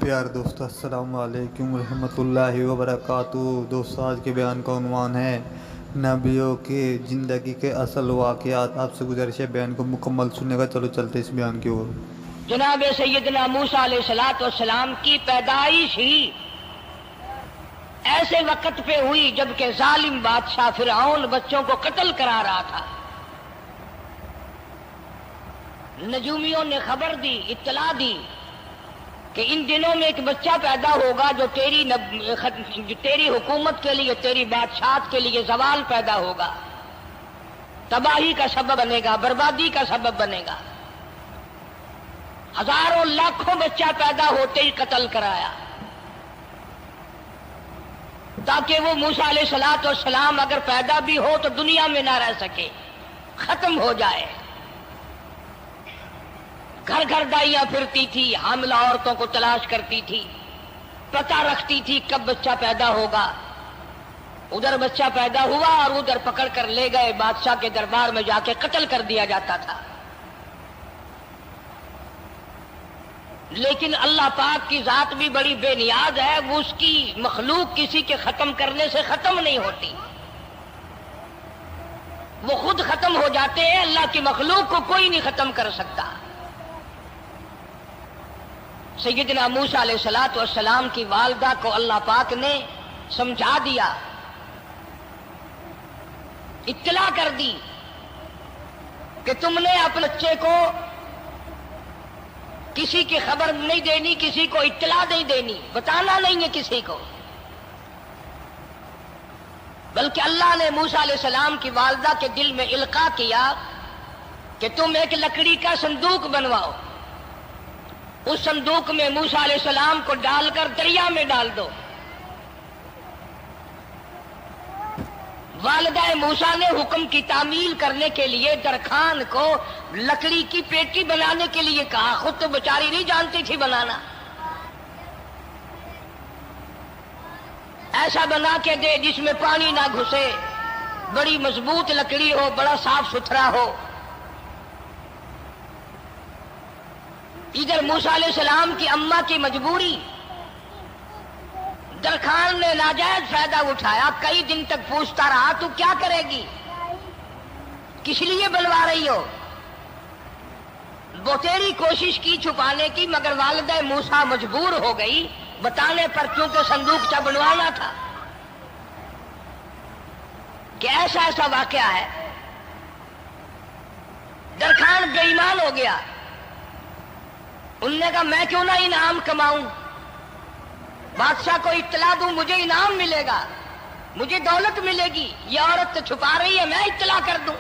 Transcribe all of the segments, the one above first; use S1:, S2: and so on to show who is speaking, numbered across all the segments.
S1: پیار دوست السلام علیکم ورحمۃ اللہ وبرکاتہ۔ دوست آج کے بیان کا عنوان ہے نبیوں کی زندگی کے اصل واقعات۔ آپ سے گزارش ہے بیان کو مکمل سننے کا۔ چلو چلتے اس بیان کی اور۔
S2: جناب سیدنا موسیٰ علیہ السلام کی پیدائش ہی ایسے وقت پہ ہوئی جبکہ ظالم بادشاہ فرعون بچوں کو قتل کرا رہا تھا۔ نجومیوں نے خبر دی، اطلاع دی کہ ان دنوں میں ایک بچہ پیدا ہوگا جو تیری حکومت کے لیے، تیری بادشاہت کے لیے زوال پیدا ہوگا، تباہی کا سبب بنے گا، بربادی کا سبب بنے گا۔ ہزاروں لاکھوں بچہ پیدا ہوتے ہی قتل کرایا تاکہ وہ موسیٰ علیہ السلام اگر پیدا بھی ہو تو دنیا میں نہ رہ سکے، ختم ہو جائے۔ گھر گھر دائیاں پھرتی تھی، حاملہ عورتوں کو تلاش کرتی تھی، پتہ رکھتی تھی کب بچہ پیدا ہوگا۔ ادھر بچہ پیدا ہوا اور ادھر پکڑ کر لے گئے، بادشاہ کے دربار میں جا کے قتل کر دیا جاتا تھا۔ لیکن اللہ پاک کی ذات بھی بڑی بے نیاز ہے، وہ اس کی مخلوق کسی کے ختم کرنے سے ختم نہیں ہوتی، وہ خود ختم ہو جاتے ہیں۔ اللہ کی مخلوق کو کوئی نہیں ختم کر سکتا۔ سیدنا موسیٰ علیہ السلام کی والدہ کو اللہ پاک نے سمجھا دیا، اطلاع کر دی کہ تم نے اپنے بچے کو کسی کی خبر نہیں دینی، کسی کو اطلاع نہیں دینی، بتانا نہیں ہے کسی کو۔ بلکہ اللہ نے موسیٰ علیہ السلام کی والدہ کے دل میں القاء کیا کہ تم ایک لکڑی کا صندوق بنواؤ، اس صندوق میں موسیٰ علیہ السلام کو ڈال کر دریا میں ڈال دو۔ والدہ موسیٰ نے حکم کی تعمیل کرنے کے لیے درخان کو لکڑی کی پیٹی بنانے کے لیے کہا، خود تو بیچاری نہیں جانتی تھی بنانا۔ ایسا بنا کے دے جس میں پانی نہ گھسے، بڑی مضبوط لکڑی ہو، بڑا صاف ستھرا ہو۔ ادھر موسیٰ علیہ السلام کی اماں کی مجبوری، درخان نے ناجائز فائدہ اٹھایا، کئی دن تک پوچھتا رہا تو کیا کرے گی، کس لیے بلوا رہی ہو؟ بتیری کوشش کی چھپانے کی، مگر والدہ موسیٰ مجبور ہو گئی بتانے پر، کیونکہ صندوق بنوانا تھا کہ ایسا ایسا واقعہ ہے۔ درخان بے ایمان ہو گیا، انہوں نے کہا میں کیوں نہ انعام کماؤں، بادشاہ کو اطلاع دوں، مجھے انعام ملے گا، مجھے دولت ملے گی۔ یہ عورت تو چھپا رہی ہے، میں اطلاع کر دوں۔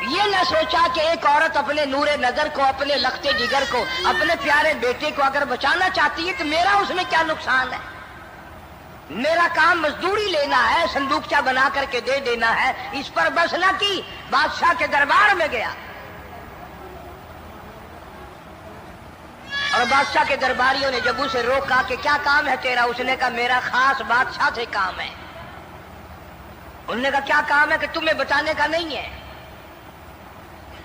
S2: یہ نہ سوچا کہ ایک عورت اپنے نور نظر کو، اپنے لخت جگر کو، اپنے پیارے بیٹے کو اگر بچانا چاہتی ہے تو میرا اس میں کیا نقصان ہے؟ میرا کام مزدوری لینا ہے، صندوقچہ بنا کر کے دے دینا ہے۔ اس پر بس نہ کی، بادشاہ کے دربار میں گیا اور بادشاہ کے درباریوں نے جب اسے روکا کہ کیا کام ہے تیرا، اس نے کہا میرا خاص بادشاہ سے کام ہے۔ انہوں نے کہا کیا کام ہے؟ کہ تمہیں بتانے کا نہیں ہے،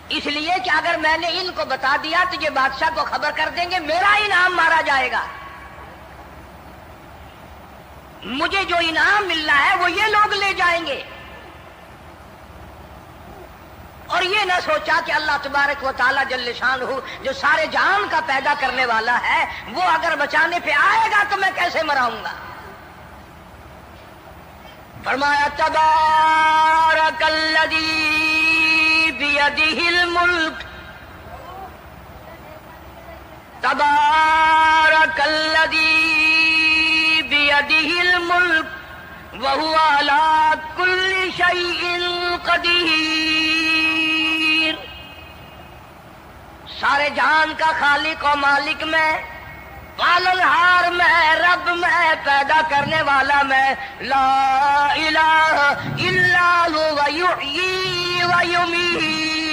S2: اس لیے کہ اگر میں نے ان کو بتا دیا تو یہ بادشاہ کو خبر کر دیں گے، میرا انعام مارا جائے گا، مجھے جو انعام ملنا ہے وہ یہ لوگ لے جائیں گے۔ اور یہ نہ سوچا کہ اللہ تبارک و تعالیٰ جل شانہ جو سارے جہان کا پیدا کرنے والا ہے، وہ اگر بچانے پہ آئے گا تو میں کیسے مراؤں گا۔ فرمایا تبارک الذی بیدہ الملک، تبارک الذی بیدہ الملک وہو علی کل شیء قدیر۔ سارے جہان کا خالق و مالک میں، پالنہار میں، رب میں، پیدا کرنے والا میں، لا الہ الا هو یحیی و یمیت،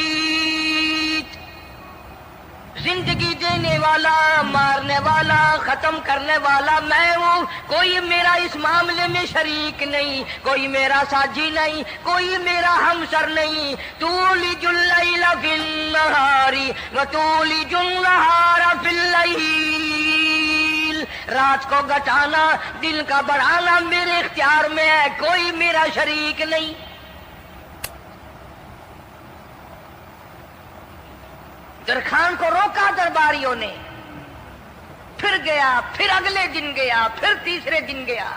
S2: زندگی دینے والا، مارنے والا، ختم کرنے والا میں ہوں، کوئی میرا اس معاملے میں شریک نہیں، کوئی میرا ساجی نہیں، کوئی میرا ہمسر نہیں۔ تولج اللیل فی النہار وتولج النہار فی اللیل رات کو گھٹانا دن کا بڑھانا میرے اختیار میں ہے، کوئی میرا شریک نہیں۔ درخان کو روکا درباریوں نے، پھر گیا، پھر اگلے دن گیا، پھر تیسرے دن گیا۔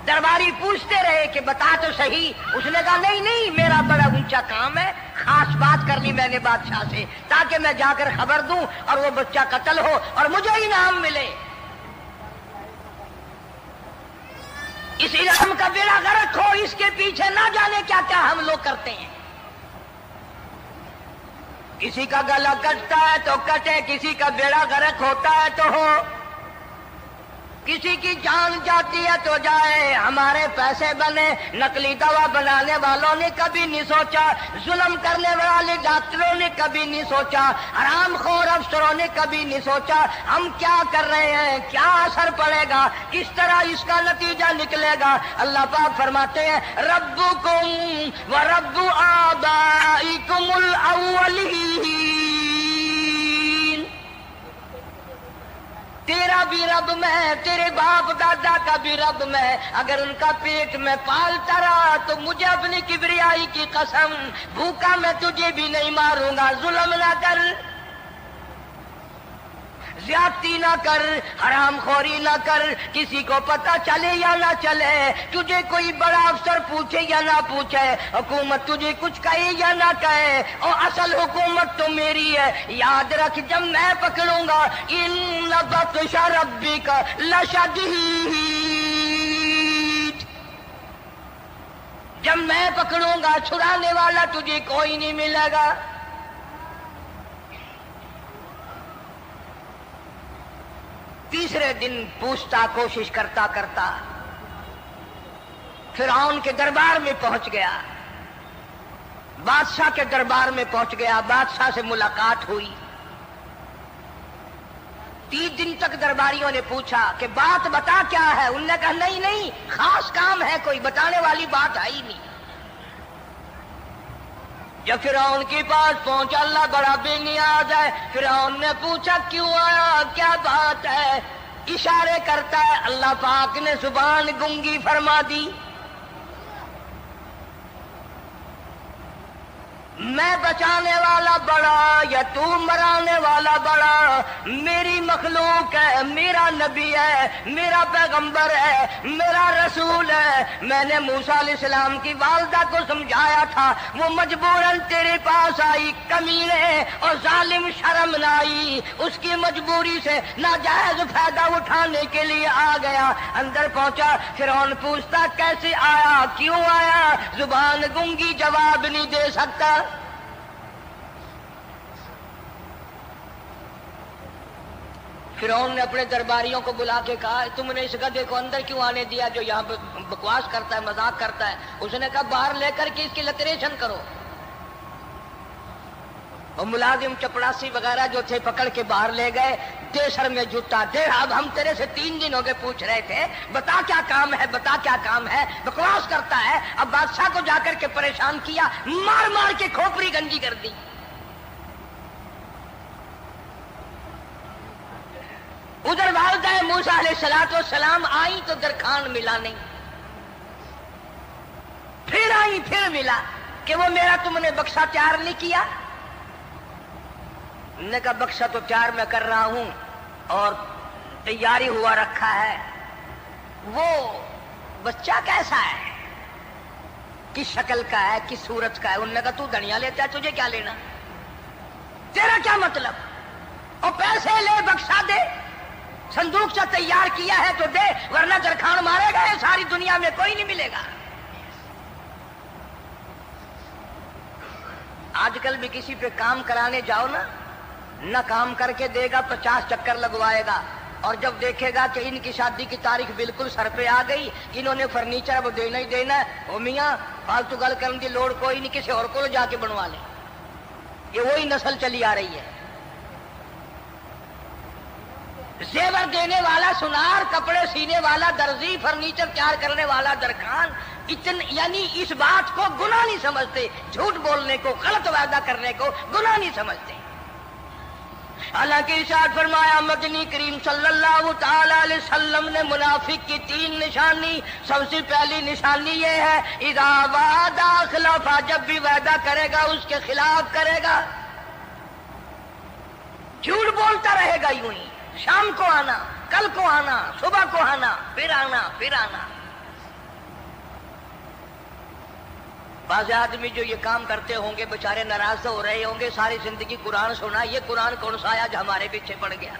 S2: درباری پوچھتے رہے کہ بتا تو صحیح۔ اس نے کہا نہیں نہیں، میرا بڑا اونچا کام ہے، خاص بات کرنی میں نے بادشاہ سے تاکہ میں جا کر خبر دوں اور وہ بچہ قتل ہو اور مجھے انعام ملے۔ اس انعام کا بیڑا غرق ہو، اس کے پیچھے نہ جانے کیا کیا ہم لوگ کرتے ہیں۔ کسی کا گلا کٹتا ہے تو کٹے، کسی کا بیڑا غرق ہوتا ہے تو ہو، کسی کی جان جاتی ہے تو جائے، ہمارے پیسے بنے۔ نقلی دوا بنانے والوں نے کبھی نہیں سوچا، ظلم کرنے والے ڈاکٹروں نے کبھی نہیں سوچا، حرام خور افسروں نے کبھی نہیں سوچا ہم کیا کر رہے ہیں، کیا اثر پڑے گا، کس طرح اس کا نتیجہ نکلے گا۔ اللہ پاک فرماتے ہیں ربکم و رب آبائکم الاولین، تیرا بھی رب میں، تیرے باپ دادا کا بھی رب میں، اگر ان کا پیٹ میں پالتا رہا تو مجھے اپنی کبریائی کی قسم، بھوکا میں تجھے بھی نہیں ماروں گا۔ ظلم نہ کر، زیادتی نہ کر، حرام خوری نہ کر، کسی کو پتہ چلے یا نہ چلے، تجھے کوئی بڑا افسر پوچھے یا نہ پوچھے، حکومت تجھے کچھ کہے یا نہ کہے، اور اصل حکومت تو میری ہے۔ یاد رکھ جب میں پکڑوں گا ان بطش ربک لشدید، جب میں پکڑوں گا چھڑانے والا تجھے کوئی نہیں ملے گا۔ تیسرے دن پوچھتا، کوشش کرتا کرتا فرعون کے دربار میں پہنچ گیا، بادشاہ کے دربار میں پہنچ گیا، بادشاہ سے ملاقات ہوئی۔ 3 دن تک درباریوں نے پوچھا کہ بات بتا کیا ہے، انہوں نے کہا نہیں نہیں، خاص کام ہے، کوئی بتانے والی بات ہے ہی نہیں۔ جب فرعون کے پاس پہنچا، اللہ بڑا بے نیاز ہے، فرعون نے پوچھا کیوں آیا، کیا بات ہے، اشارے کرتا ہے، اللہ پاک نے زبان گنگی فرما دی۔ میں بچانے والا بڑا یا تو مرانے والا بڑا، میری مخلوق ہے، میرا نبی ہے، میرا پیغمبر ہے، میرا رسول ہے۔ میں نے موسیٰ علیہ السلام کی والدہ کو سمجھایا تھا، وہ مجبوراً تیرے پاس آئی، کمینے اور ظالم شرم نہ آئی، اس کی مجبوری سے ناجائز فائدہ اٹھانے کے لیے آ گیا۔ اندر پہنچا، فرعون پوچھتا کیسے آیا، کیوں آیا، زبان گنگی جواب نہیں دے سکتا۔ فرعون نے اپنے درباریوں کو بلا کے کہا تم نے اس گدھے کو اندر کیوں آنے دیا جو یہاں پہ بکواس کرتا ہے، مذاق کرتا ہے؟ اس نے کہا باہر لے کر کے اس کی لتریشن کرو۔ اور ملازم چپڑاسی وغیرہ جو تھے پکڑ کے باہر لے گئے، دے سر میں جوتا دے، اب ہم تیرے سے 3 دن ہو گئے پوچھ رہے تھے بتا کیا کام ہے، بتا کیا کام ہے، بکواس کرتا ہے۔ اب بادشاہ کو جا کر کے پریشان کیا، مار مار کے کھوپڑی گنجی کر دی۔ ادھر والدہ موسیٰ علیہ السلام آئی تو درخان ملا نہیں، پھر آئی پھر ملا کہ وہ میرا تم نے بکسا تیار نہیں کیا۔ انہوں نے کہا بکسا تو تیار میں کر رہا ہوں اور تیاری ہوا رکھا ہے، وہ بچہ کیسا ہے، کس شکل کا ہے، کس صورت کا ہے؟ انہوں نے کہا تو دنیا لیتا ہے، تجھے کیا لینا، تیرا کیا مطلب، اور پیسے لے بکسا دے، صندوق سے تیار کیا ہے تو دے، ورنہ درخان مارے گا، ساری دنیا میں کوئی نہیں ملے گا۔ آج کل بھی کسی پہ کام کرانے جاؤ نا، نہ کام کر کے دے گا، 50 چکر لگوائے گا، اور جب دیکھے گا کہ ان کی شادی کی تاریخ بالکل سر پہ آ گئی، انہوں نے فرنیچر وہ دینا ہی دینا ہے، او میاں فالتو گل کرنے کی لوڑ کوئی نہیں، کسی اور کو جا کے بنوا لیں۔ یہ وہی نسل چلی آ رہی ہے، زیور دینے والا سنار، کپڑے سینے والا درزی، فرنیچر تیار کرنے والا درخان، یعنی اس بات کو گناہ نہیں سمجھتے، جھوٹ بولنے کو، غلط وعدہ کرنے کو گناہ نہیں سمجھتے۔ حالانکہ ارشاد فرمایا مدنی کریم صلی اللہ تعالی علیہ وسلم نے منافق کی 3 نشانی، سب سے پہلی نشانی یہ ہے اذا وعد اخلف، جب بھی وعدہ کرے گا اس کے خلاف کرے گا، جھوٹ بولتا رہے گا یوں ہی، شام کو آنا، کل کو آنا، صبح کو آنا، پھر آنا پھر آنا۔ بعض آدمی جو یہ کام کرتے ہوں گے بیچارے ناراض ہو رہے ہوں گے، ساری زندگی قرآن سنا، یہ قرآن کون سا آیا جو ہمارے پیچھے پڑ گیا؟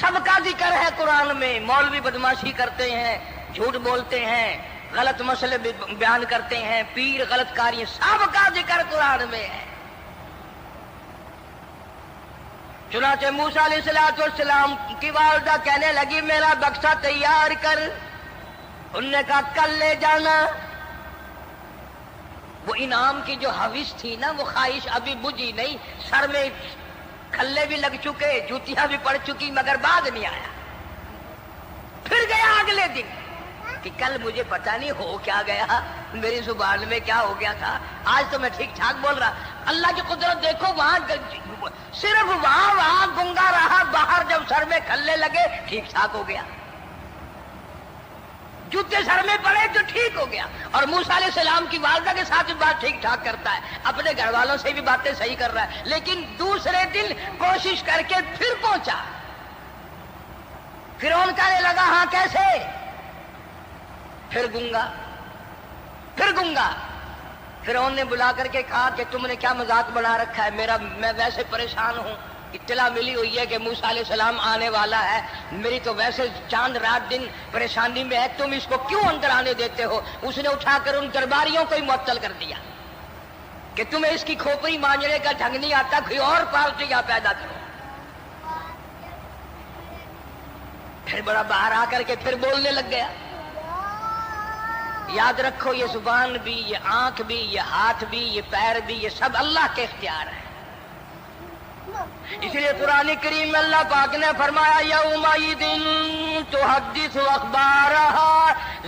S2: سب کا ذکر ہے قرآن میں، مولوی بدماشی کرتے ہیں، جھوٹ بولتے ہیں، غلط مسئلے بیان کرتے ہیں، پیر غلط کاری، سب کا ذکر قرآن میں ہے۔ چنانچہ موسیٰ علیہ السلام کی والدہ کہنے لگی میرا بکسا تیار کر، انہوں نے کہا کل لے جانا۔ وہ انعام کی جو حوث تھی نا، وہ خواہش ابھی بجھی نہیں، سر میں کھلے بھی لگ چکے، جوتیاں بھی پڑ چکی، مگر بعد نہیں آیا۔ پھر گیا اگلے دن کہ کل مجھے پتہ نہیں ہو کیا گیا، میری زبان میں کیا ہو گیا تھا، آج تو میں ٹھیک ٹھاک بول رہا۔ اللہ کی قدرت دیکھو، وہاں صرف وہاں گنگا رہا، باہر جب سر میں کھلے لگے ٹھیک ٹھاک ہو گیا، جوتے سر میں پڑے تو ٹھیک ہو گیا۔ اور موسیٰ علیہ السلام کی والدہ کے ساتھ بھی بات ٹھیک ٹھاک کرتا ہے، اپنے گھر والوں سے بھی باتیں صحیح کر رہا ہے، لیکن دوسرے دن کوشش کر کے پھر پہنچا۔ فرعون کہنے لگا ہاں کیسے؟ پھر گنگا۔ فرعون نے بلا کر کے کہا کہ تم نے کیا مذاق بنا رکھا ہے، میں ویسے پریشان ہوں، اطلاع ملی ہوئی ہے کہ موسیٰ علیہ السلام آنے والا ہے، میری تو ویسے چاند رات دن پریشانی میں ہے، تم اس کو کیوں اندر آنے دیتے ہو؟ اس نے اٹھا کر ان درباریوں کو ہی معطل کر دیا کہ تمہیں اس کی کھوپڑی مانجنے کا ڈھنگ نہیں آتا، کوئی اور پارٹی یہاں پیدا کرو۔ پھر بڑا باہر آ کر کے پھر بولنے لگ گیا۔ یاد رکھو یہ زبان بھی، یہ آنکھ بھی، یہ ہاتھ بھی، یہ پیر بھی، یہ سب اللہ کے اختیار ہے۔ اس لیے قرآن کریم میں اللہ پاک نے فرمایا یومئذ تحدث اخبارہا،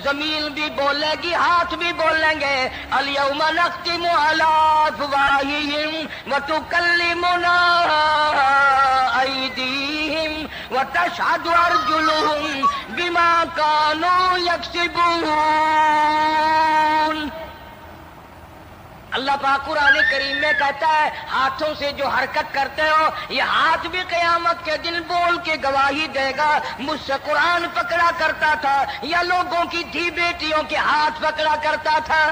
S2: زمین بھی بولے گی، ہاتھ بھی بولیں گے، الیوم نختم علی افواہہم وتکلمنا ایدیہم وتشہد ارجلہم بما کانوا یکسبون۔ اللہ پاک قرآن کریم میں کہتا ہے ہاتھوں سے جو حرکت کرتے ہو، یہ ہاتھ بھی قیامت کے دن بول کے گواہی دے گا، مجھ سے قرآن پکڑا کرتا تھا یا لوگوں کی دھی بیٹیوں کے ہاتھ پکڑا کرتا تھا۔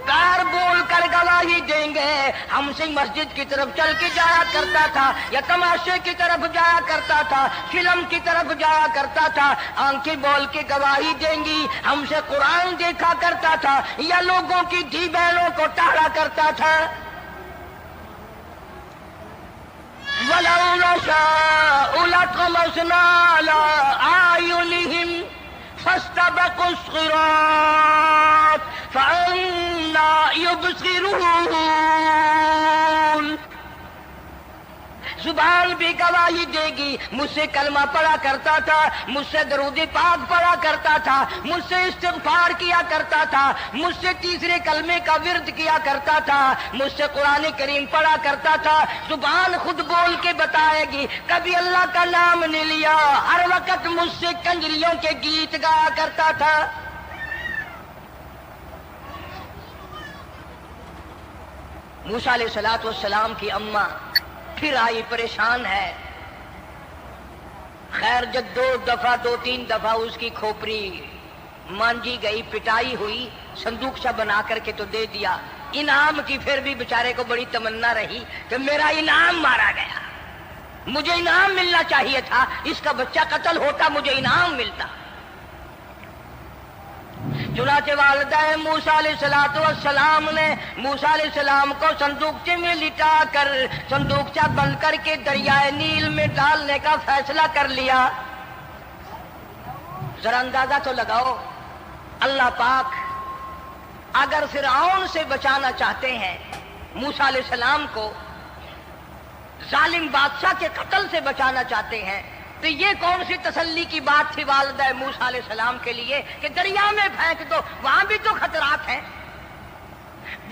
S2: پیر بول کر گواہی دیں گے، ہم سے مسجد کی طرف چل کے جایا کرتا تھا یا تماشے کی طرف جایا کرتا تھا، فلم کی طرف جایا کرتا تھا، آنکھیں بول کے گواہی دیں گی، ہم سے قرآن دیکھا کرتا تھا یا لوگوں کی دھی بہنوں کو ٹہلا کرتا تھا۔ وَلَوْ نَشَاءُ لَطَمَسْنَا عَلَىٰ أَعْيُنِهِمْ فَاسْتَبَقُوا الصِّرَاطَ فَأَنَّىٰ يُبْصِرُونَ۔ زبان بھی گواہی دے گی، مجھ سے کلمہ پڑھا کرتا تھا، مجھ سے درود پاک پڑھا کرتا تھا، مجھ سے استغفار کیا کرتا تھا، مجھ سے تیسرے کلمے کا ورد کیا کرتا تھا، مجھ سے قرآن کریم پڑھا کرتا تھا۔ زبان خود بول کے بتائے گی، کبھی اللہ کا نام نہیں لیا، ہر وقت مجھ سے کنجریوں کے گیت گایا کرتا تھا۔ موسیٰ علیہ السلام کی اماں پھر آئی، پریشان ہے، خیر جب 2-3 دفعہ اس کی کھوپڑی مانجی گئی، پٹائی ہوئی، صندوقچہ بنا کر کے تو دے دیا۔ انعام کی پھر بھی بیچارے کو بڑی تمنا رہی کہ میرا انعام مارا گیا، مجھے انعام ملنا چاہیے تھا، اس کا بچہ قتل ہوتا مجھے انعام ملتا۔ چنانچہ والدہ موسیٰ علیہ السلام نے موسیٰ علیہ السلام کو صندوقچے میں لٹا کر صندوقچہ بند کر کے دریائے نیل میں ڈالنے کا فیصلہ کر لیا۔ ذرا اندازہ تو لگاؤ، اللہ پاک اگر فرعون سے بچانا چاہتے ہیں، موسیٰ علیہ السلام کو ظالم بادشاہ کے قتل سے بچانا چاہتے ہیں، تو یہ کون سی تسلی کی بات تھی والدہ موسیٰ علیہ السلام کے لیے کہ دریا میں پھینک دو، وہاں بھی تو خطرات ہیں۔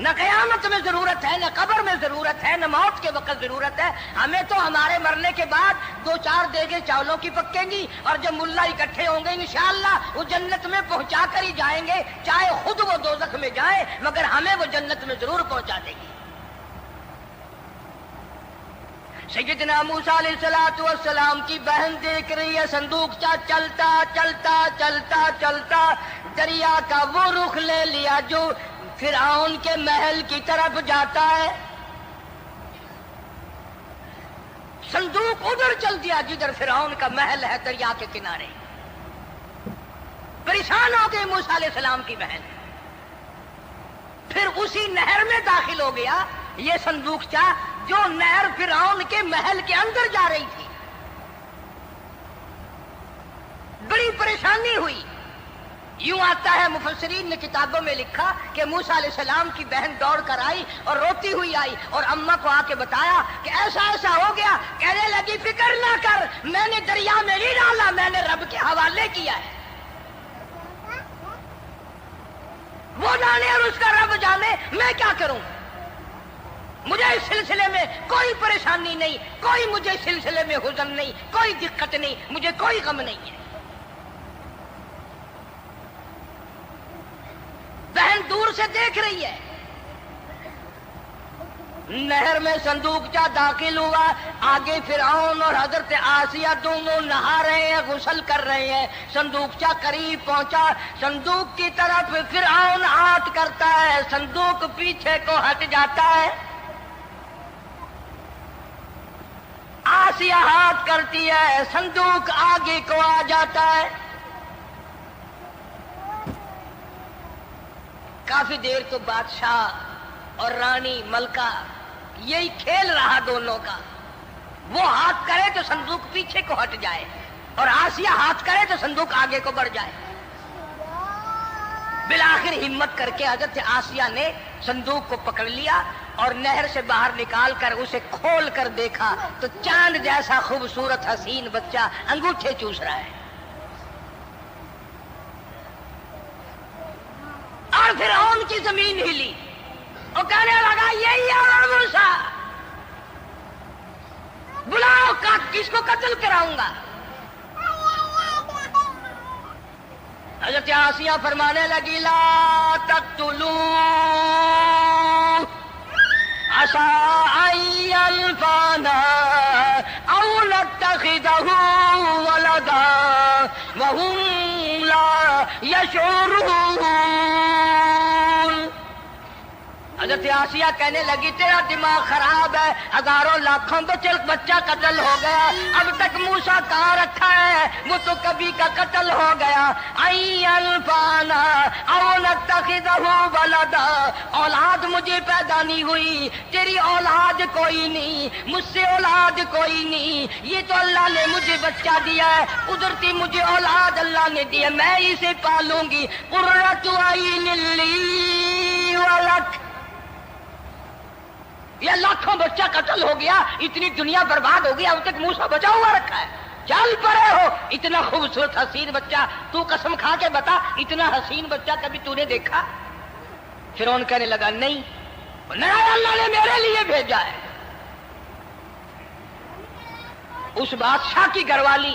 S2: نہ قیامت میں ضرورت ہے، نہ قبر میں ضرورت ہے، نہ موت کے وقت ضرورت ہے. ہمیں تو ہمارے مرنے کے بعد 2-4 دیگیں چاولوں کی پکیں گی، اور جب ملا اکٹھے ہوں گے انشاءاللہ وہ جنت میں پہنچا کر ہی جائیں گے، چاہے خود وہ دوزخ میں جائیں، مگر ہمیں وہ جنت میں ضرور پہنچا دیں گے. سیدنا موسیٰ علیہ السلام کی بہن دیکھ رہی ہے صندوقچہ چلتا چلتا چلتا چلتا دریا کا وہ رخ لے لیا جو فرعون کے محل کی طرف جاتا ہے. صندوق ادھر چل دیا جدھر فرعون کا محل ہے، دریا کے کنارے. پریشان ہو گئی موسیٰ علیہ السلام کی بہن. پھر اسی نہر میں داخل ہو گیا یہ صندوقچہ جو نہر فرعون کے محل کے اندر جا رہی تھی. بڑی پریشانی ہوئی. یوں آتا ہے مفسرین نے کتابوں میں لکھا کہ موسیٰ علیہ السلام کی بہن دوڑ کر آئی اور روتی ہوئی آئی اور اماں کو آ کے بتایا کہ ایسا ایسا ہو گیا. کہنے لگی فکر نہ کر، میں نے دریا میں نہیں ڈالا، میں نے رب کے حوالے کیا ہے. وہ جانے اور اس کا رب جانے، میں کیا کروں. مجھے اس سلسلے میں کوئی پریشانی نہیں، کوئی مجھے اس سلسلے میں حزن نہیں، کوئی دقت نہیں، مجھے کوئی غم نہیں ہے. بہن دور سے دیکھ رہی ہے. نہر میں صندوقچہ داخل ہوا، آگے فرعون اور حضرت آسیہ دونوں نہا رہے ہیں، غسل کر رہے ہیں. صندوقچہ قریب پہنچا، صندوق کی طرف فرعون ہاتھ کرتا ہے، صندوق پیچھے کو ہٹ جاتا ہے. آسیہ ہاتھ کرتی ہے، صندوق آگے کو آ جاتا ہے. کافی دیر تو بادشاہ اور رانی ملکہ یہی کھیل رہا دونوں کا. وہ ہاتھ کرے تو صندوق پیچھے کو ہٹ جائے اور آسیہ ہاتھ کرے تو صندوق آگے کو بڑھ جائے. بالآخر ہمت کر کے حضرت آسیہ نے صندوق کو پکڑ لیا اور نہر سے باہر نکال کر اسے کھول کر دیکھا تو چاند جیسا خوبصورت حسین بچہ انگوٹھے چوس رہا ہے. اور فرعون کی زمین ہلی، وہ کہنے لگا یہی ہے موسیٰ، بلاؤ کس کو قتل کراؤں گا. حضرت آسیہ فرمانے لگی لا تقتلوا عسى أن ينفعنا أو نتخذه ولدا وهم لا يشعرون. حضرت آسیہ کہنے لگی تیرا دماغ خراب ہے، ہزاروں لاکھوں بچہ قتل ہو گیا، اب تک موسیٰ کہاں رکھا ہے، وہ تو کبھی کا قتل ہو گیا. الفانا او نتخذہ ولدا، اولاد مجھے پیدا نہیں ہوئی، تیری اولاد کوئی نہیں، مجھ سے اولاد کوئی نہیں، یہ تو اللہ نے مجھے بچہ دیا ہے، قدرتی مجھے اولاد اللہ نے دی ہے، میں اسے پالوں گی. قرۃ عین لی ولک، یہ لاکھوں بچہ قتل ہو گیا، اتنی دنیا برباد ہو گئی، اب تک موسیٰ بچا ہوا رکھا ہے. چل پڑے ہو، اتنا خوبصورت حسین بچہ، تو قسم کھا کے بتا اتنا حسین بچہ کبھی تو نے دیکھا؟ فرعون کہنے لگا نہیں، اللہ نے میرے لیے بھیجا ہے. اس بادشاہ کی گھر والی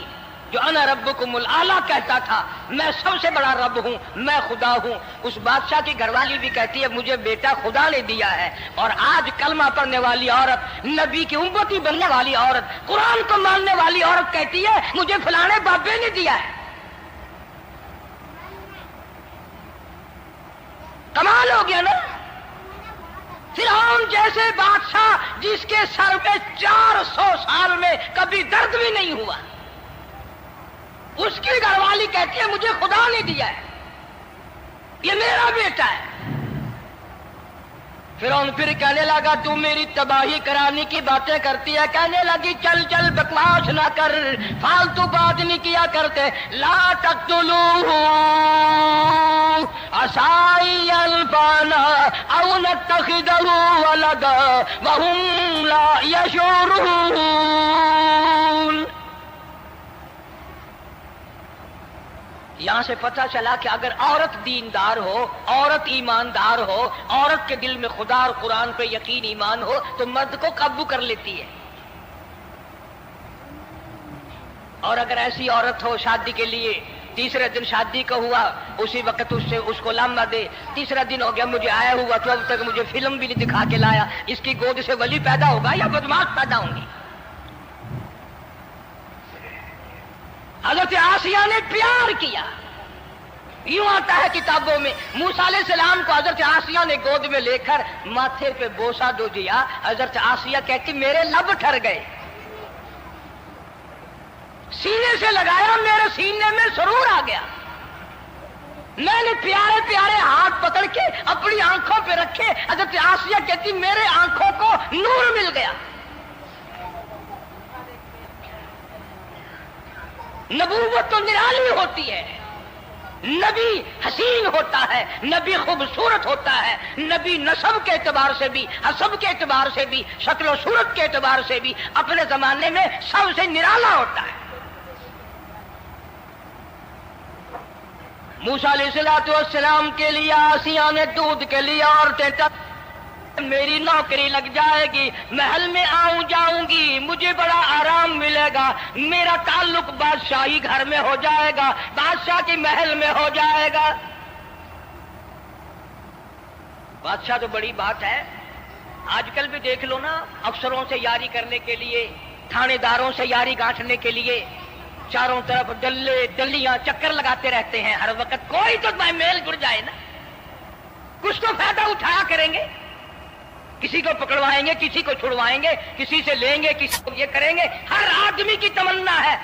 S2: جو انا ربکم الاعلیٰ کہتا تھا، میں سب سے بڑا رب ہوں، میں خدا ہوں، اس بادشاہ کی گھر والی بھی کہتی ہے مجھے بیٹا خدا نے دیا ہے. اور آج کلمہ پڑھنے والی عورت، نبی کی امتی بننے والی عورت، قرآن کو ماننے والی عورت کہتی ہے مجھے فلانے بابے نے دیا ہے. کمال ہو گیا نا. فرعون جیسے بادشاہ جس کے سر میں 400 سال میں کبھی درد بھی نہیں ہوا، اس کی گھر والی کہتی ہے مجھے خدا نے دیا ہے، یہ میرا بیٹا ہے. فرعون پھر کہنے لگا تو میری تباہی کرانے کی باتیں کرتی ہے. کہنے لگی چل چل بکواس نہ کر، فالتو بات نہیں کیا کرتے. لا تقتلوہ عسى أن ينفعنا أو نتخذه ولدا وهم لا يشعرون. یہاں سے پتہ چلا کہ اگر عورت دیندار ہو، عورت ایماندار ہو، عورت کے دل میں خدا اور قرآن پہ یقین ایمان ہو تو مرد کو قابو کر لیتی ہے. اور اگر ایسی عورت ہو شادی کے لیے، تیسرے دن شادی کا ہوا، اسی وقت اس کو لامہ دے، تیسرا دن ہو گیا مجھے آیا ہوا تو اب تک مجھے فلم بھی نہیں دکھا کے لایا، اس کی گود سے ولی پیدا ہوگا یا بدماش پیدا ہوں گی؟ حضرت آسیہ نے پیار کیا. یوں آتا ہے کتابوں میں موسیٰ علیہ السلام کو حضرت آسیہ نے گود میں لے کر ماتھے پہ بوسہ دو دیا. حضرت آسیہ کہتی میرے لب ٹھر گئے، سینے سے لگایا میرے سینے میں سرور آ گیا. میں نے پیارے پیارے ہاتھ پکڑ کے اپنی آنکھوں پہ رکھے. حضرت آسیہ کہتی میرے آنکھوں کو نور مل گیا. نبوت تو نرالی ہوتی ہے، نبی حسین ہوتا ہے، نبی خوبصورت ہوتا ہے، نبی نسب کے اعتبار سے بھی، حسب کے اعتبار سے بھی، شکل و صورت کے اعتبار سے بھی اپنے زمانے میں سب سے نرالا ہوتا ہے. موسیٰ علیہ السلام کے لیے آسیہ نے دودھ کے لیے عورتیں میری نوکری لگ جائے گی، محل میں آؤں جاؤں گی، مجھے بڑا آرام ملے گا، میرا تعلق بادشاہی گھر میں ہو جائے گا، بادشاہ کے محل میں ہو جائے گا. بادشاہ تو بڑی بات ہے. آج کل بھی دیکھ لو نا، افسروں سے یاری کرنے کے لیے، تھانے داروں سے یاری گانٹھنے کے لیے چاروں طرف ڈلے ڈلیاں چکر لگاتے رہتے ہیں ہر وقت. کوئی تو میل جڑ جائے نا، کچھ تو فائدہ اٹھایا کریں گے. کسی کو پکڑوائیں گے، کسی کو چھڑوائیں گے، کسی سے لیں گے، کسی کو یہ کریں گے. ہر آدمی کی تمنا ہے.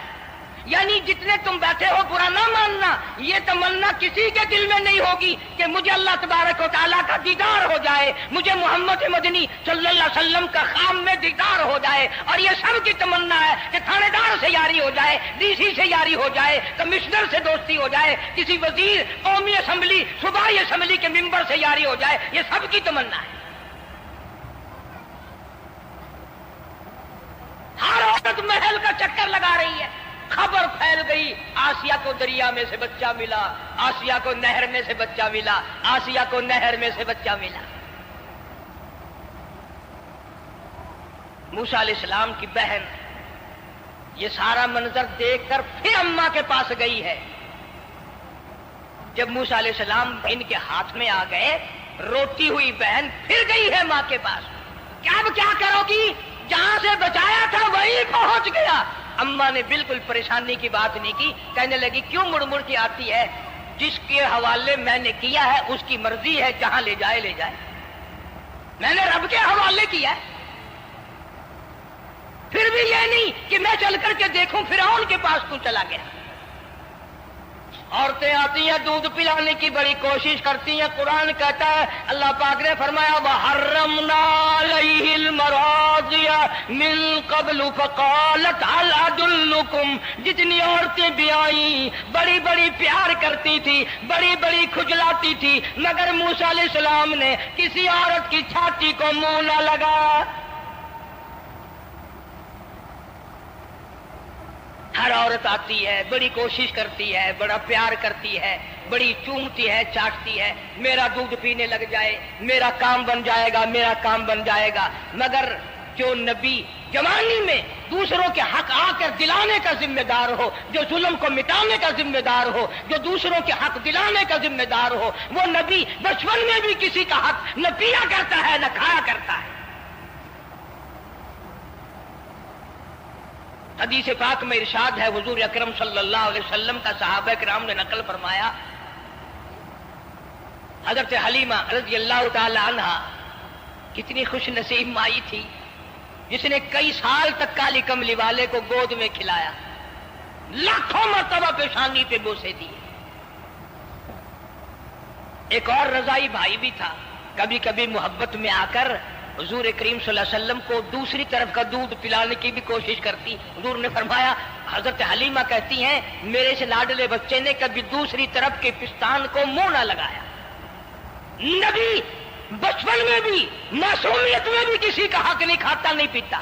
S2: یعنی جتنے تم بیٹھے ہو برا نہ ماننا، یہ تمنا کسی کے دل میں نہیں ہوگی کہ مجھے اللہ تبارک و تعالیٰ کا دیدار ہو جائے، مجھے محمد مدنی صلی اللہ علیہ وسلم کا خام میں دیدار ہو جائے. اور یہ سب کی تمنا ہے کہ تھانے دار سے یاری ہو جائے، ڈی سی سے یاری ہو جائے، کمشنر سے دوستی ہو جائے، کسی وزیر، قومی اسمبلی، صوبائی اسمبلی کے ممبر سے یاری ہو جائے. یہ سب کی تمنا ہے. ہر عورت محل کا چکر لگا رہی ہے. خبر پھیل گئی آسیہ کو دریا میں سے بچہ ملا، آسیہ کو نہر میں سے بچہ ملا، آسیہ کو نہر میں سے بچہ ملا. موسیٰ علیہ السلام کی بہن یہ سارا منظر دیکھ کر پھر اماں کے پاس گئی ہے. جب موسیٰ علیہ السلام ان کے ہاتھ میں آ گئے، روتی ہوئی بہن پھر گئی ہے ماں کے پاس. کیا کرو گی؟ جہاں سے بچایا تھا وہیں پہنچ گیا. اماں نے بالکل پریشانی کی بات نہیں کی، کہنے لگی کیوں مڑ مڑ کے آتی ہے؟ جس کے حوالے میں نے کیا ہے اس کی مرضی ہے، جہاں لے جائے لے جائے. میں نے رب کے حوالے کیا ہے. پھر بھی یہ نہیں کہ میں چل کر کے دیکھوں فرعون کے پاس کیوں چلا گیا. عورتیں آتی ہیں دودھ پلانے کی بڑی کوشش کرتی ہیں. قرآن کہتا ہے، اللہ پاک نے فرمایا وَحَرَّمْنَا عَلَيْهِ الْمَرَاضِعَ مِن قَبْلُ فَقَالَتْ هَلْ أَدُلُّكُمْ. جتنی عورتیں بھی آئیں بڑی بڑی پیار کرتی تھی، بڑی بڑی کھجلاتی تھی، مگر موسیٰ علیہ السلام نے کسی عورت کی چھاتی کو منہ نہ لگایا. ہر عورت آتی ہے، بڑی کوشش کرتی ہے، بڑا پیار کرتی ہے، بڑی چومتی ہے، چاٹتی ہے، میرا دودھ پینے لگ جائے، میرا کام بن جائے گا، میرا کام بن جائے گا. مگر جو نبی جوانی میں دوسروں کے حق آ کر دلانے کا ذمہ دار ہو، جو ظلم کو مٹانے کا ذمہ دار ہو، جو دوسروں کے حق دلانے کا ذمہ دار ہو، وہ نبی بچپن میں بھی کسی کا حق نہ پیا کرتا ہے نہ کھایا کرتا ہے. حدیث پاک میں ارشاد ہے، حضور اکرم صلی اللہ علیہ وسلم کا صحابہ کرام نے نقل فرمایا، حضرت حلیمہ رضی اللہ تعالی عنہ کتنی خوش نصیب مائی تھی جس نے کئی سال تک کالی کملی والے کو گود میں کھلایا، لاکھوں مرتبہ پیشانی پہ بوسے دیے. ایک اور رضائی بھائی بھی تھا، کبھی کبھی محبت میں آ کر حضور کریم صلی اللہ علیہ وسلم کو دوسری طرف کا دودھ پلانے کی بھی کوشش کرتی. حضور نے فرمایا، حضرت حلیمہ کہتی ہیں میرے سے لاڈلے بچے نے کبھی دوسری طرف کے پستان کو منہ نہ لگایا. نبی بچپن میں بھی معصومیت میں بھی کسی کا حق نہیں کھاتا نہیں پیتا.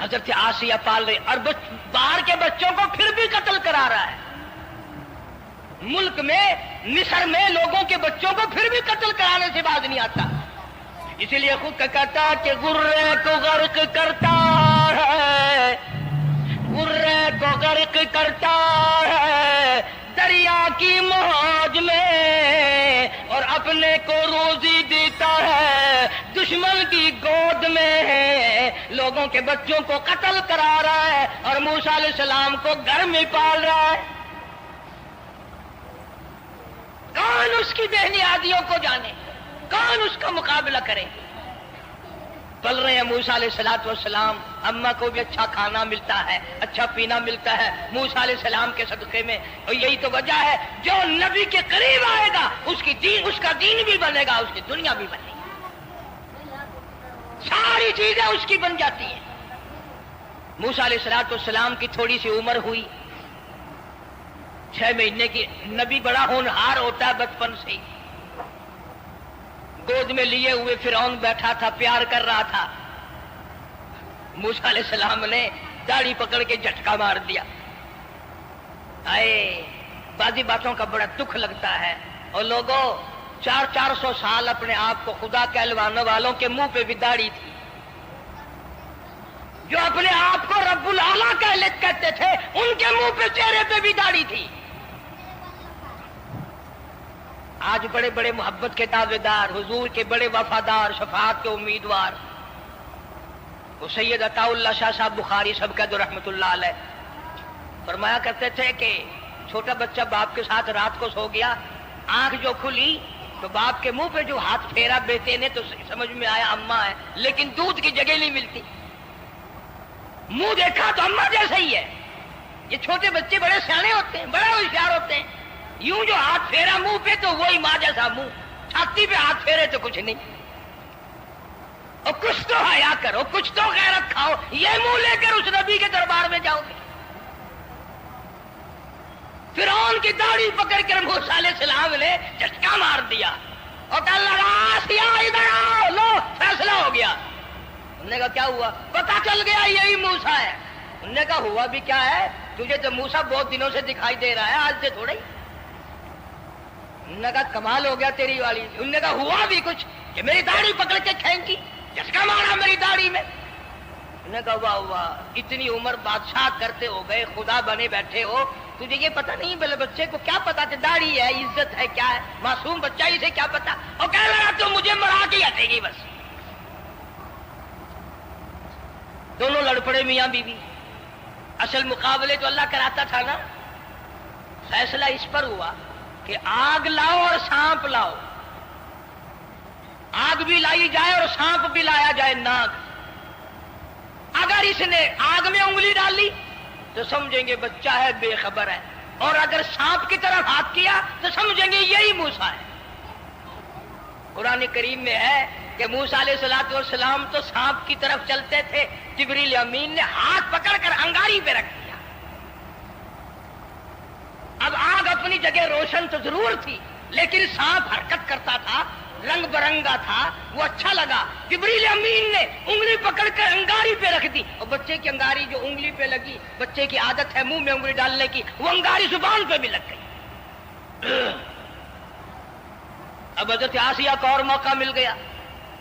S2: حضرت آسیہ پال رہے اور باہر کے بچوں کو پھر بھی قتل کرا رہا ہے. ملک میں مصر میں لوگوں کے بچوں کو پھر بھی قتل کرانے سے باز نہیں آتا. اسی لیے خود کا کہتا کہ غرے کو غرق کرتا ہے، غرے کو غرق کرتا ہے دریا کی موج میں، اور اپنے کو روزی دیتا ہے دشمن کی گود میں. لوگوں کے بچوں کو قتل کرا رہا ہے اور موسیٰ علیہ السلام کو گھر میں پال رہا ہے. کون اس کی بہنیادیوں کو جانے، کون اس کا مقابلہ کرے. پل رہے ہیں موسیٰ علیہ السلام، اماں کو بھی اچھا کھانا ملتا ہے، اچھا پینا ملتا ہے موسیٰ علیہ السلام کے صدقے میں. اور یہی تو وجہ ہے جو نبی کے قریب آئے گا اس کا دین بھی بنے گا، اس کی دنیا بھی بنے گی، ساری چیزیں اس کی بن جاتی ہیں. موسیٰ علیہ السلام کی تھوڑی سی عمر ہوئی، 6 مہینے کی. نبی بڑا ہونہار ہوتا ہے بچپن سے ہی. گود میں لیے ہوئے فرعون بیٹھا تھا، پیار کر رہا تھا. موسیٰ علیہ السلام نے داڑھی پکڑ کے جھٹکا مار دیا. آئے بعضی باتوں کا بڑا دکھ لگتا ہے. اور لوگوں 400 سال اپنے آپ کو خدا کہلوانے والوں کے منہ پہ بھی داڑھی تھی، جو اپنے آپ کو رب العالیٰ کہتے تھے ان کے منہ پہ چہرے پہ بھی داڑھی تھی. آج بڑے بڑے محبت کے دعوے دار، حضور کے بڑے وفادار، شفاعت کے امیدوار، وہ سید عطا اللہ شاہ صاحب بخاری سب کا رحمت اللہ علیہ فرمایا کرتے تھے کہ چھوٹا بچہ باپ کے ساتھ رات کو سو گیا، آنکھ جو کھلی تو باپ کے منہ پہ جو ہاتھ پھیرا بیٹے نے تو سمجھ میں آیا اماں ہے، لیکن دودھ کی جگہ نہیں ملتی. منہ دیکھا تو اماں جیسا ہی ہے. یہ چھوٹے بچے بڑے سیانے ہوتے ہیں، بڑے ہوشیار ہوتے ہیں. یوں جو ہاتھ پھیرا منہ پہ تو وہی ماں جیسا منہ، چھاتی پہ ہاتھ پھیرے تو کچھ نہیں. اور کچھ تو حیا کرو، کچھ تو غیرت کھاؤ. یہ منہ لے کر اس نبی کے دربار میں جاؤ گے؟ فرعون کی داڑھی پکڑ کر موسیٰ علیہ السلام نے جھٹکا مار دیا اور کہا لگا آسیہ ادھر آؤ، لو فیصلہ ہو گیا. انہوں نے کہا کیا ہوا؟ پتا چل گیا یہی موسیٰ ہے. انہوں نے کہا ہوا بھی کیا ہے؟ تجھے تو موسیٰ بہت دنوں سے دکھائی دے رہا ہے، آج سے تھوڑا ہی. انہوں نے کہا کمال ہو گیا تیری والی. انہوں نے کہا ہوا بھی کچھ کہ میری داڑھی پکڑ کے کھینچی، جھٹکا مارا میری داڑھی میں. انہوں نے کہا واہ واہ، اتنی عمر بادشاہ کرتے ہو گئے، خدا بنے بیٹھے ہو، تجھے یہ پتا نہیں؟ بلے بچے کو کیا پتا کہ داڑھی ہے، عزت ہے، کیا ہے؟ معصوم بچہ اسے کیا پتا؟ اور کہہ لگا تو مجھے مرا کے ہٹے گی بس. دونوں لڑ پڑے میاں بیوی. اصل مقابلے تو اللہ کراتا تھا نا. فیصلہ اس پر ہوا کہ آگ لاؤ اور سانپ لاؤ. آگ بھی لائی جائے اور سانپ بھی لایا جائے، ناگ. اگر اس نے آگ میں انگلی ڈالی تو سمجھیں گے بچہ ہے، بے خبر ہے، اور اگر سانپ کی طرف ہاتھ کیا تو سمجھیں گے یہی موسیٰ ہے. قرآن کریم میں ہے کہ موسیٰ علیہ السلام تو سانپ کی طرف چلتے تھے، جبریل امین نے ہاتھ پکڑ کر انگاری پہ رکھ دیا. اب آگ اپنی جگہ روشن تو ضرور تھی، لیکن سانپ حرکت کرتا تھا، رنگ برنگا تھا، وہ اچھا لگا. جبریل امین نے انگلی پکڑ کر انگاری پہ رکھ دی، اور بچے کی انگاری جو انگلی پہ لگی، بچے کی عادت ہے منہ میں انگلی ڈالنے کی، وہ انگاری زبان پہ بھی لگ گئی. اب حضرت آسیہ کو اور موقع مل گیا.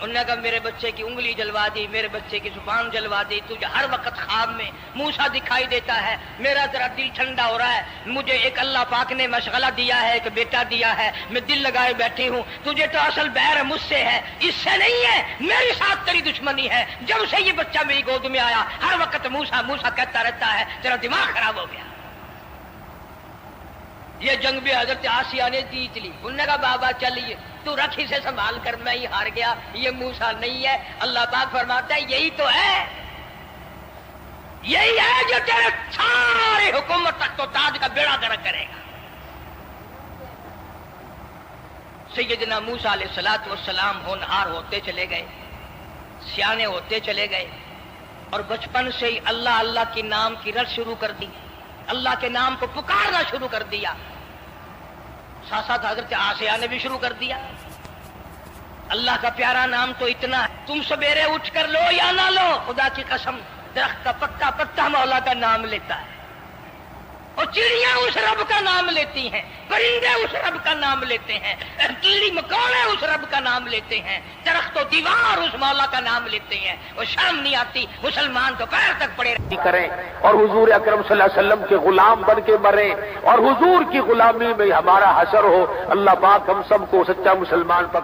S2: انہوں نے کہا میرے بچے کی انگلی جلوا دی، میرے بچے کی زبان جلوا دی، تجھے ہر وقت خواب میں موسیٰ دکھائی دیتا ہے، میرا ذرا دل ٹھنڈا ہو رہا ہے. مجھے ایک اللہ پاک نے مشغلہ دیا ہے، ایک بیٹا دیا ہے، میں دل لگائے بیٹھی ہوں. تجھے تو اصل بیر مجھ سے ہے، اس سے نہیں ہے. میرے ساتھ تیری دشمنی ہے. جب سے یہ بچہ میری گود میں آیا ہر وقت موسیٰ موسیٰ کہتا رہتا ہے، تیرا دماغ خراب ہو گیا. یہ جنگ بھی حضرت آسیہ نے جیت لی. انہوں نے کہا بابا چلیے تو رکھ اسے سنبھال کر، میں ہی ہار گیا، یہ موسیٰ نہیں ہے. اللہ پاک فرماتا ہے یہی تو ہے، یہی ہے جو تیرے سارے حکومت تک تو تاج کا بیڑا گرک کرے گا. سیدنا موسیٰ علیہ السلام ہونہار ہوتے چلے گئے، سیانے ہوتے چلے گئے، اور بچپن سے ہی اللہ اللہ کی نام کی رٹ شروع کر دی، اللہ کے نام کو پکارنا شروع کر دیا. ساتھ ساتھ حضرت آسیہ نے بھی شروع کر دیا. اللہ کا پیارا نام تو اتنا ہے، تم سویرے اٹھ کر لو یا نہ لو، خدا کی قسم درخت کا پتا پتا مولا کا نام لیتا ہے، اور چڑیاں اس رب کا نام لیتی ہیں، پرندے اس رب کا نام لیتے ہیں، کیڑی مکوڑے اس رب کا نام لیتے ہیں، درخت و دیوار اس مولا کا نام لیتے ہیں. وہ شرم نہیں آتی مسلمان تو پیر تک پڑے
S3: کریں اور حضور اکرم صلی اللہ علیہ وسلم کے غلام بن کے مریں اور حضور کی غلامی میں ہمارا حشر ہو. اللہ پاک ہم سب کو سچا مسلمان